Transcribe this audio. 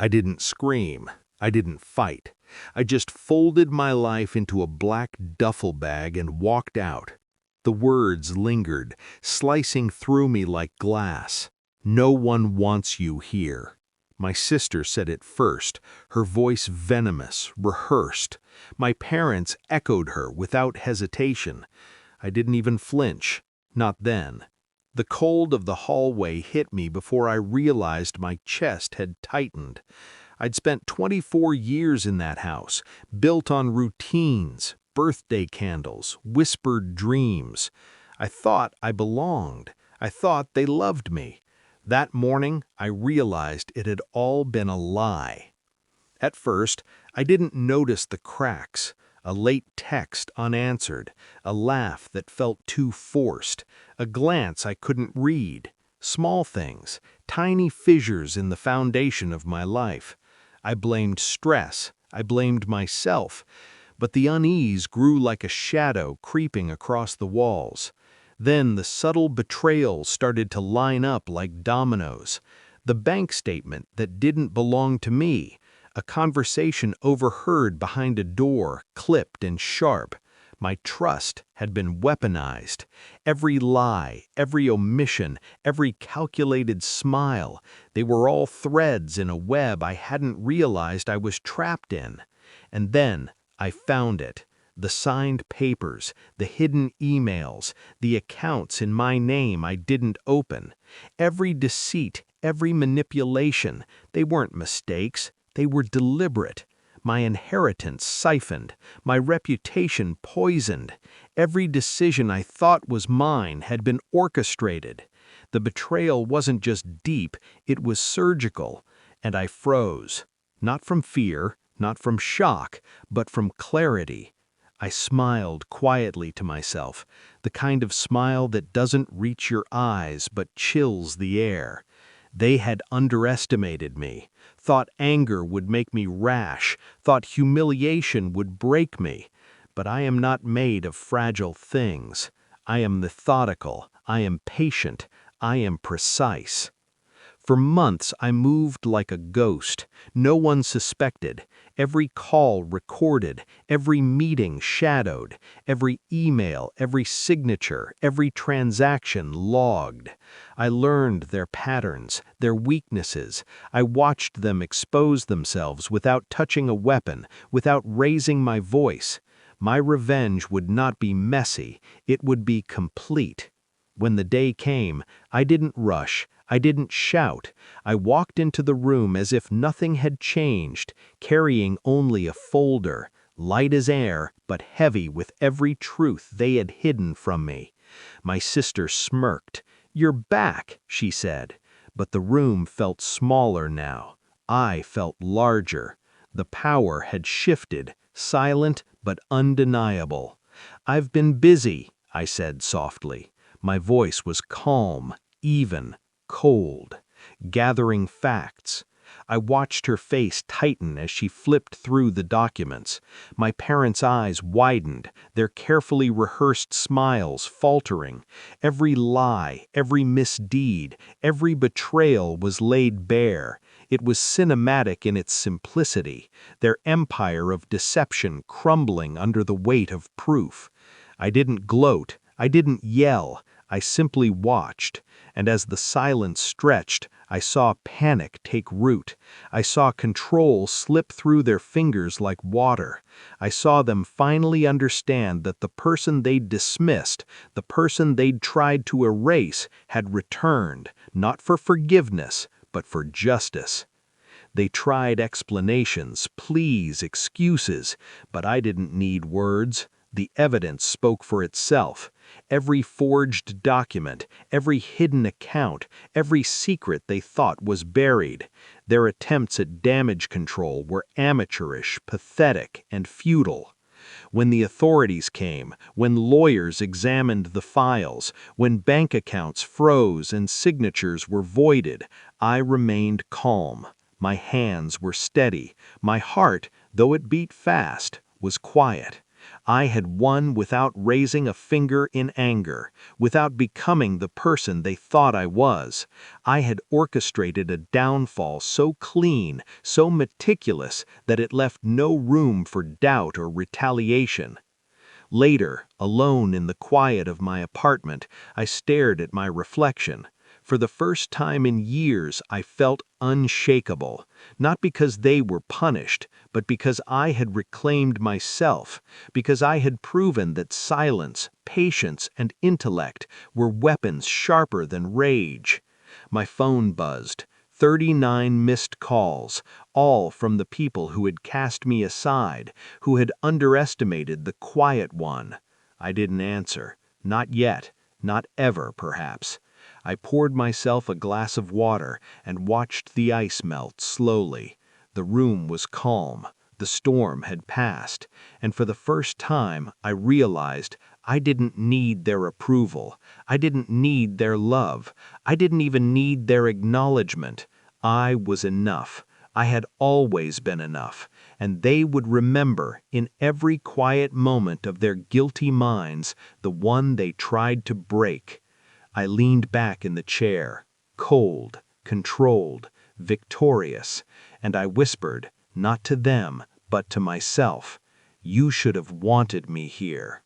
I didn't scream. I didn't fight. I just folded my life into a black duffel bag and walked out. The words lingered, slicing through me like glass. No one wants you here. My sister said it first, her voice venomous, rehearsed. My parents echoed her without hesitation. I didn't even flinch. Not then. The cold of the hallway hit me before I realized my chest had tightened. I'd spent 24 years in that house, built on routines, birthday candles, whispered dreams. I thought I belonged. I thought they loved me. That morning, I realized it had all been a lie. At first, I didn't notice the cracks, a late text unanswered, a laugh that felt too forced, a glance I couldn't read, small things, tiny fissures in the foundation of my life. I blamed stress, I blamed myself, but the unease grew like a shadow creeping across the walls. Then the subtle betrayals started to line up like dominoes. The bank statement that didn't belong to me, a conversation overheard behind a door, clipped and sharp. My trust had been weaponized. Every lie, every omission, every calculated smile, they were all threads in a web I hadn't realized I was trapped in. And then I found it. The signed papers, the hidden emails, the accounts in my name I didn't open. Every deceit, every manipulation, they weren't mistakes, they were deliberate. My inheritance siphoned, my reputation poisoned. Every decision I thought was mine had been orchestrated. The betrayal wasn't just deep, it was surgical, and I froze. Not from fear, not from shock, but from clarity. I smiled quietly to myself, the kind of smile that doesn't reach your eyes but chills the air. They had underestimated me, thought anger would make me rash, thought humiliation would break me. But I am not made of fragile things. I am methodical, I am patient, I am precise. For months I moved like a ghost. No one suspected. Every call recorded, every meeting shadowed, every email, every signature, every transaction logged. I learned their patterns, their weaknesses. I watched them expose themselves without touching a weapon, without raising my voice. My revenge would not be messy, it would be complete. When the day came, I didn't rush, I didn't shout. I walked into the room as if nothing had changed, carrying only a folder, light as air, but heavy with every truth they had hidden from me. My sister smirked. "You're back," she said. But the room felt smaller now. I felt larger. The power had shifted, silent but undeniable. "I've been busy," I said softly. My voice was calm, even, cold, gathering facts. I watched her face tighten as she flipped through the documents. My parents' eyes widened, their carefully rehearsed smiles faltering. Every lie, every misdeed, every betrayal was laid bare. It was cinematic in its simplicity, their empire of deception crumbling under the weight of proof. I didn't gloat, I didn't yell, I simply watched, and as the silence stretched, I saw panic take root. I saw control slip through their fingers like water. I saw them finally understand that the person they'd dismissed, the person they'd tried to erase, had returned, not for forgiveness, but for justice. They tried explanations, pleas, excuses, but I didn't need words. The evidence spoke for itself. Every forged document, every hidden account, every secret they thought was buried. Their attempts at damage control were amateurish, pathetic, and futile. When the authorities came, when lawyers examined the files, when bank accounts froze and signatures were voided, I remained calm. My hands were steady. My heart, though it beat fast, was quiet. I had won without raising a finger in anger, without becoming the person they thought I was. I had orchestrated a downfall so clean, so meticulous, that it left no room for doubt or retaliation. Later, alone in the quiet of my apartment, I stared at my reflection. For the first time in years, I felt unshakable, not because they were punished, but because I had reclaimed myself, because I had proven that silence, patience, and intellect were weapons sharper than rage. My phone buzzed. 39 missed calls, all from the people who had cast me aside, who had underestimated the quiet one. I didn't answer. Not yet. Not ever, perhaps. I poured myself a glass of water and watched the ice melt slowly. The room was calm. The storm had passed, and for the first time I realized I didn't need their approval. I didn't need their love. I didn't even need their acknowledgement. I was enough. I had always been enough, and they would remember, in every quiet moment of their guilty minds, the one they tried to break. I leaned back in the chair, cold, controlled, victorious, and I whispered, not to them, but to myself, "You should have wanted me here."